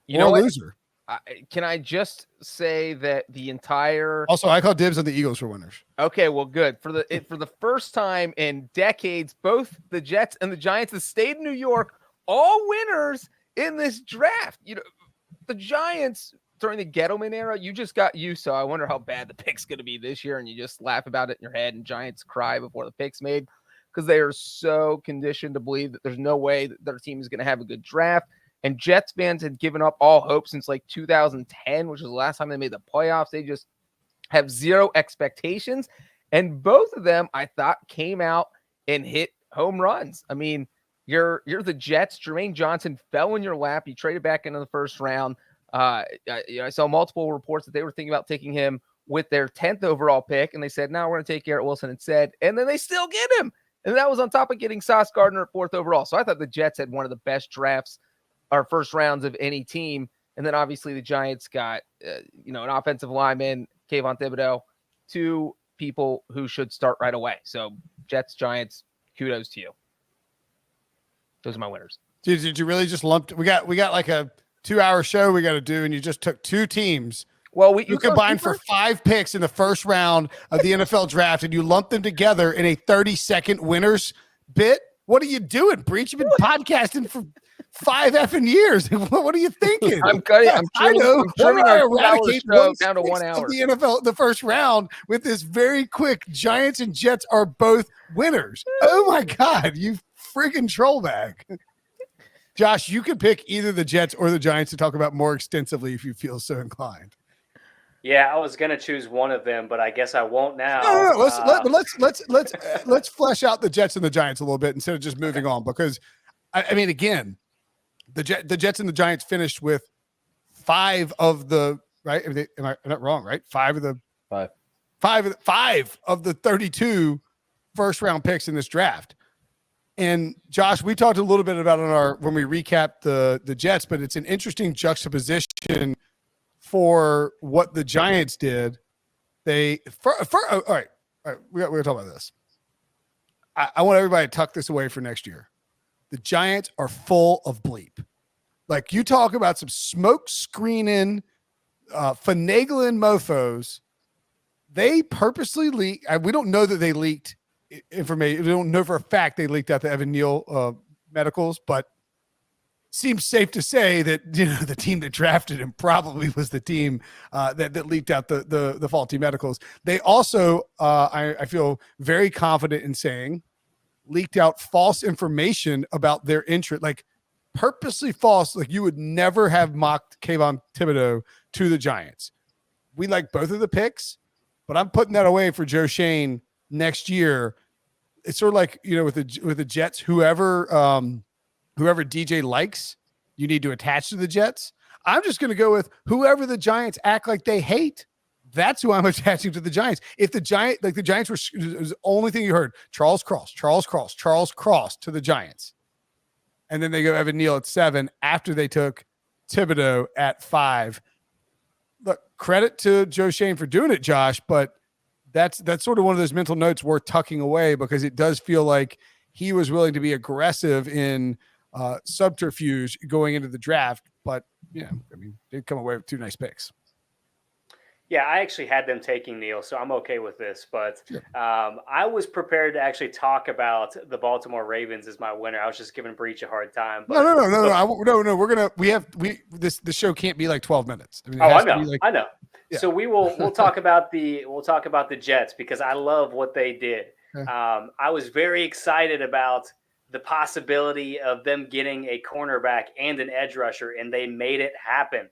You know or what? loser. Can I just say that the entire Also, I call dibs on the Eagles for winners. Okay, well, good. For the first time in decades, both the Jets and the Giants, the state of New York, all winners in this draft. The Giants during the Gettleman era, you just got used. So I wonder how bad the pick's going to be this year, and you just laugh about it in your head. And Giants cry before the pick's made because they are so conditioned to believe that there's no way that their team is going to have a good draft. And Jets fans had given up all hope since like 2010, which was the last time they made the playoffs. They just have zero expectations. And both of them, I thought, came out and hit home runs. I mean, you're the Jets. Jermaine Johnson fell in your lap. You traded back into the first round. I saw multiple reports that they were thinking about taking him with their 10th overall pick, and they said, no, we're going to take Garrett Wilson instead. And then they still get him. And that was on top of getting Sauce Gardner at 4th overall. So I thought the Jets had one of the best drafts or first rounds of any team. And then obviously the Giants got, an offensive lineman, Kayvon Thibodeau, 2 people who should start right away. So Jets, Giants, kudos to you. Those are my winners. Did you really just lump? We got like a 2-hour show we got to do, and you just took 2 teams. Well, you combined for 5 picks in the first round of the NFL draft, and you lumped them together in a 30-second winners bit. What are you doing, Breech? You've been podcasting for 5 effing years. What are you thinking? I'm cutting. I know. I'm eradicate show down to 1 hour. The NFL, the first round with this very quick. Giants and Jets are both winners. Oh my God, you friggin' troll bag. Josh, you could pick either the Jets or the Giants to talk about more extensively if you feel so inclined. Yeah, I was gonna choose one of them, but I guess I won't now. No. Let's flesh out the Jets and the Giants a little bit instead of just moving on, because I mean, again, the Jets and the Giants finished with 5 of the right. Am I not wrong? Right, 5 of the 32 first round picks in this draft. And Josh, we talked a little bit about it when we recapped the Jets, but it's an interesting juxtaposition for what the Giants did. All right, we're gonna talk about this. I want everybody to tuck this away for next year. The Giants are full of bleep. Like, you talk about some smoke screening, finagling mofos. They purposely leak. We don't know that they leaked information. We don't know for a fact they leaked out the Evan Neal medicals, but seems safe to say that the team that drafted him probably was the team that leaked out the faulty medicals. They also, I feel very confident in saying, leaked out false information about their interest, like purposely false. Like, you would never have mocked Kayvon Thibodeau to the Giants. We like both of the picks, but I'm putting that away for Joe Shane next year. It's sort of like, with the Jets, whoever DJ likes, you need to attach to the Jets. I'm just going to go with whoever the Giants act like they hate. That's who I'm attaching to the Giants. If the Giants were the only thing you heard, Charles Cross to the Giants. And then they go Evan Neal at 7 after they took Thibodeau at 5. Look, credit to Joe Shane for doing it, Josh, but that's sort of one of those mental notes worth tucking away, because it does feel like he was willing to be aggressive in subterfuge going into the draft. But, they'd come away with 2 nice picks. Yeah, I actually had them taking Neal, so I'm okay with this. But sure. I was prepared to actually talk about the Baltimore Ravens as my winner. I was just giving Breech a hard time. But, no. This show can't be like 12 minutes. I know. Yeah. So we'll talk about the Jets, because I love what they did. Okay. I was very excited about the possibility of them getting a cornerback and an edge rusher, and they made it happen.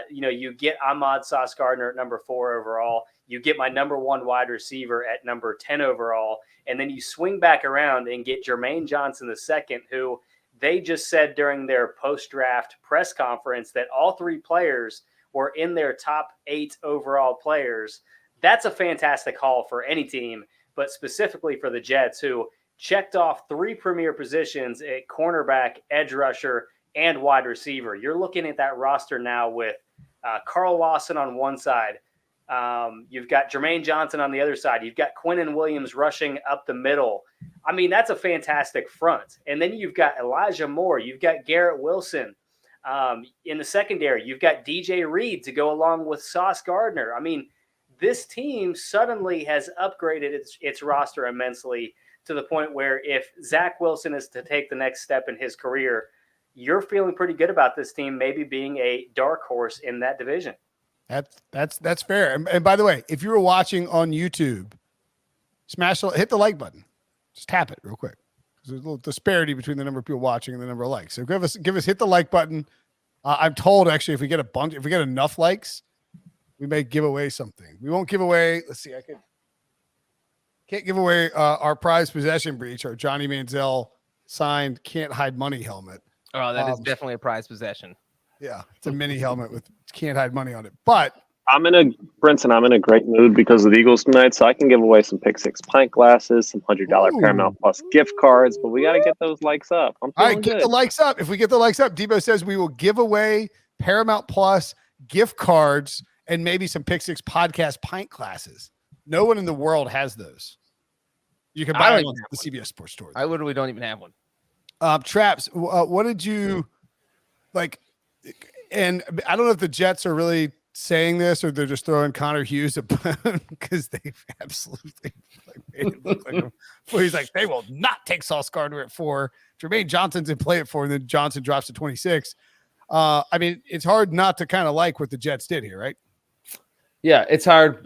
You get Ahmad Sauce Gardner at number 4 overall. You get my number 1 wide receiver at number 10 overall. And then you swing back around and get Jermaine Johnson II, who they just said during their post-draft press conference that all 3 players were in their top 8 overall players. That's a fantastic haul for any team, but specifically for the Jets, who checked off 3 premier positions at cornerback, edge rusher, and wide receiver. You're looking at that roster now with Carl Lawson on one side. You've got Jermaine Johnson on the other side. You've got Quinnen Williams rushing up the middle. That's a fantastic front. And then you've got Elijah Moore. You've got Garrett Wilson. In the secondary, you've got DJ Reed to go along with Sauce Gardner. I mean, this team suddenly has upgraded its roster immensely to the point where if Zach Wilson is to take the next step in his career, you're feeling pretty good about this team maybe being a dark horse in that division. That's fair. And by the way, if you were watching on YouTube, hit the like button. Just tap it real quick. There's a little disparity between the number of people watching and the number of likes. So give us hit the like button. I'm told actually if we get enough likes, we may give away something. We won't give away. Let's see. Can't give away our prized possession Breech, our Johnny Manziel signed Can't Hide Money helmet. Oh, that is definitely a prized possession. Yeah, it's a mini helmet with Can't Hide Money on it. But Brinson, I'm in a great mood because of the Eagles tonight, so I can give away some Pick Six pint glasses, some $100 Paramount Plus gift cards, but we got to get those likes up. All right, get the likes up. If we get the likes up, Debo says we will give away Paramount Plus gift cards and maybe some Pick Six podcast pint glasses. No one in the world has those. You can buy them at the CBS Sports Store. I literally don't even have one. Traps, what did you like? And I don't know if the Jets are really saying this or they're just throwing Connor Hughes because they've absolutely made it look like he's like, they will not take Sauce Gardner at 4. Jermaine Johnson's in play at 4, and then Johnson drops to 26. I mean, it's hard not to kind of like what the Jets did here, right? Yeah, it's hard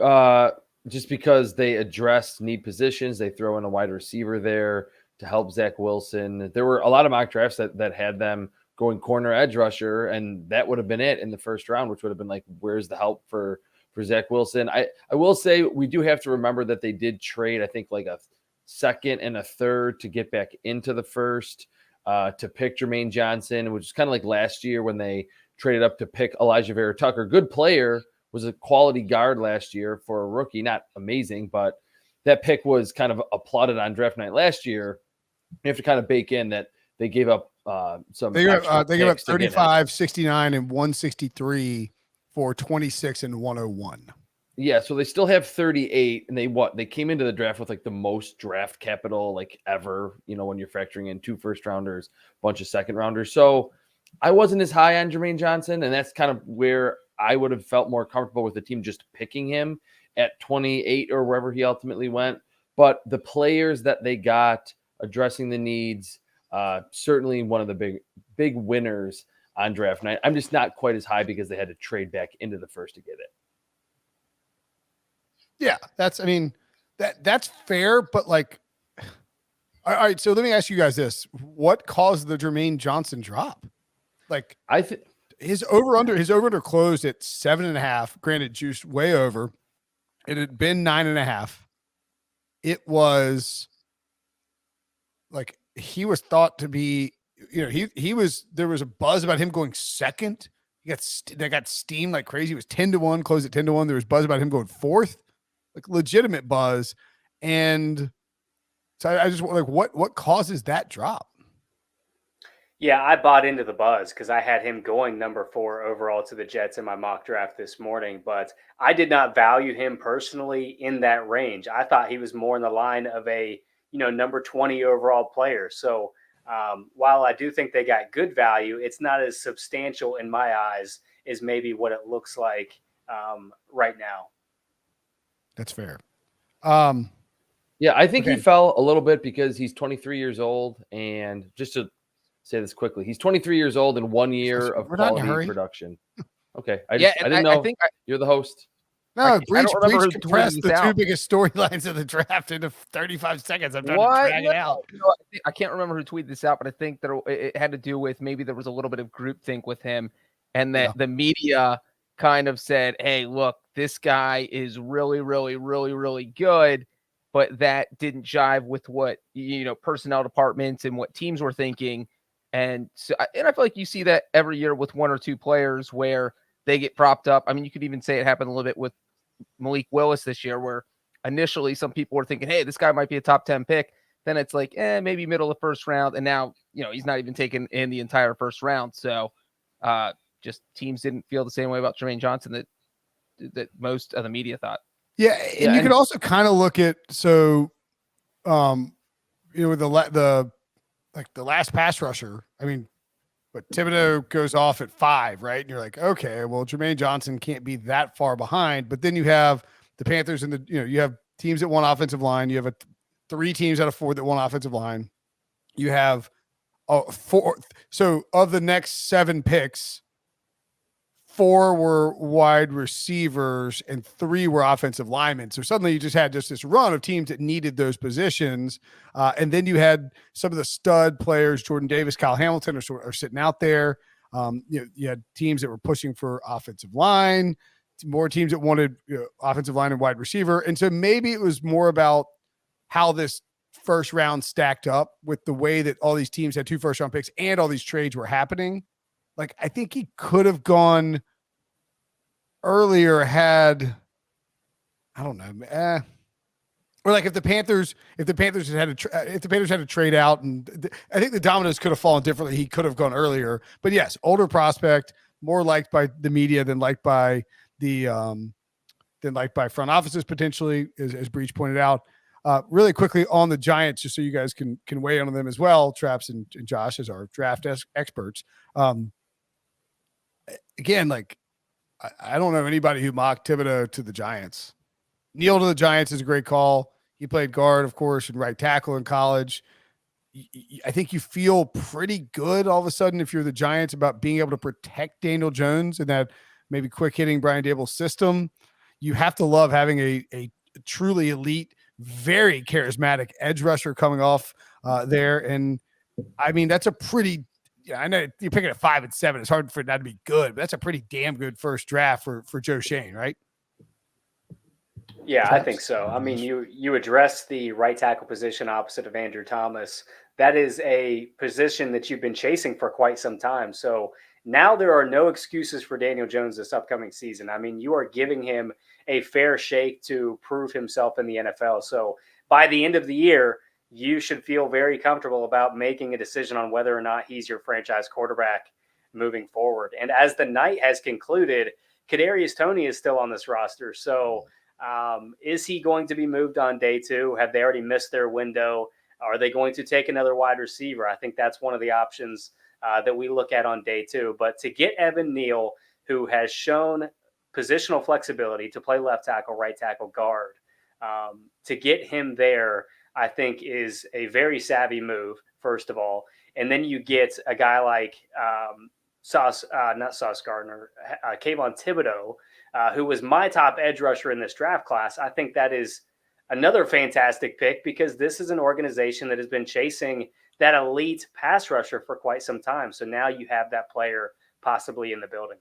just because they address need positions. They throw in a wide receiver there to help Zach Wilson. There were a lot of mock drafts that had them going corner edge rusher, and that would have been it in the first round, which would have been like, where's the help for Zach Wilson? I will say we do have to remember that they did trade, I think, like a second and a third to get back into the first to pick Jermaine Johnson, which is kind of like last year when they traded up to pick Elijah Vera Tucker. Good player, was a quality guard last year for a rookie. Not amazing, but that pick was kind of applauded on draft night last year. You have to kind of bake in that they gave up some. They gave up 35, 69, and 163 for 26 and 101. Yeah, so they still have 38, and they came into the draft with like the most draft capital like ever. You know, when you're factoring in 2 first rounders, a bunch of second rounders. So I wasn't as high on Jermaine Johnson, and that's kind of where I would have felt more comfortable with the team just picking him at 28 or wherever he ultimately went. But the players that they got addressing the needs, certainly one of the big winners on draft night. I'm just not quite as high because they had to trade back into the first to get it. Yeah, that's fair, but like, all right. So let me ask you guys this: what caused the Jermaine Johnson drop? Like, I think his over under closed at 7.5. Granted, juiced way over. It had been 9.5. It was like he was thought to be, he was. There was a buzz about him going second. They got steamed like crazy. It was 10-1, closed at 10-1. There was buzz about him going 4th. Like legitimate buzz. And so I just like what causes that drop? Yeah, I bought into the buzz because I had him going number 4 overall to the Jets in my mock draft this morning, but I did not value him personally in that range. I thought he was more in the line of a, number 20 overall player. So while I do think they got good value, it's not as substantial in my eyes as maybe what it looks like right now. That's fair. Yeah, I think he fell a little bit because he's 23 years old. And just to say this quickly, he's 23 years old in 1 year of quality production. Okay. I didn't know. You're the host. No, Breech compressed the 2 biggest storylines of the draft into 35 seconds. I'm trying to drag it out. I can't remember who tweeted this out, but I think that it had to do with maybe there was a little bit of groupthink with him, and that the media kind of said, hey, look, this guy is really, really, really, really good, but that didn't jive with what, personnel departments and what teams were thinking. And so, I feel like you see that every year with 1 or 2 players where they get propped up. I mean, you could even say it happened a little bit with Malik Willis this year, where initially some people were thinking, hey, this guy might be a top 10 pick. Then it's like, maybe middle of the first round. And now, he's not even taken in the entire first round. So just teams didn't feel the same way about Jermaine Johnson that most of the media thought. Yeah. And you could also kind of look at, so, with the last pass rusher, I mean, but Thibodeau goes off at 5, right? And you're like, okay, well, Jermaine Johnson can't be that far behind. But then you have the Panthers and you have teams that want offensive line. You have 3 teams out of 4 that want offensive line. You have 4. So of the next 7 picks, 4 were wide receivers and 3 were offensive linemen. So suddenly you just had this run of teams that needed those positions. And then you had some of the stud players, Jordan Davis, Kyle Hamilton are sitting out there. You had teams that were pushing for offensive line, more teams that wanted offensive line and wide receiver. And so maybe it was more about how this first round stacked up with the way that all these teams had 2 first round picks and all these trades were happening. Like, I think he could have gone earlier had, I don't know, or like if the Panthers had to trade out, and I think the dominoes could have fallen differently. He could have gone earlier, but yes, older prospect, more liked by the media than liked by the front offices potentially, as Breech pointed out. Really quickly on the Giants, just so you guys can weigh in on them as well, Traps and Josh as our draft experts. Again, like, I don't know anybody who mocked Thibodeau to the Giants. Neal to the Giants is a great call. He played guard, of course, and right tackle in college. I think you feel pretty good all of a sudden if you're the Giants about being able to protect Daniel Jones in that maybe quick hitting Brian Dable system. You have to love having a truly elite, very charismatic edge rusher coming off there. And I mean, that's a pretty, I know you're picking at 5 and 7. It's hard for it not to be good, but that's a pretty damn good first draft for Joe Shane, right? Yeah, I think so. I mean, you address the right tackle position opposite of Andrew Thomas. That is a position that you've been chasing for quite some time. So now there are no excuses for Daniel Jones this upcoming season. I mean, you are giving him a fair shake to prove himself in the NFL. So by the end of the year, you should feel very comfortable about making a decision on whether or not he's your franchise quarterback moving forward. And as the night has concluded, Kadarius Toney is still on this roster. So is he going to be moved on day 2? Have they already missed their window? Are they going to take another wide receiver? I think that's one of the options that we look at on day 2. But to get Evan Neal, who has shown positional flexibility to play left tackle, right tackle, guard, to get him there, I think is a very savvy move, first of all. And then you get a guy like not Sauce Gardner, Kayvon Thibodeau, who was my top edge rusher in this draft class. I think that is another fantastic pick because this is an organization that has been chasing that elite pass rusher for quite some time. So now you have that player possibly in the building.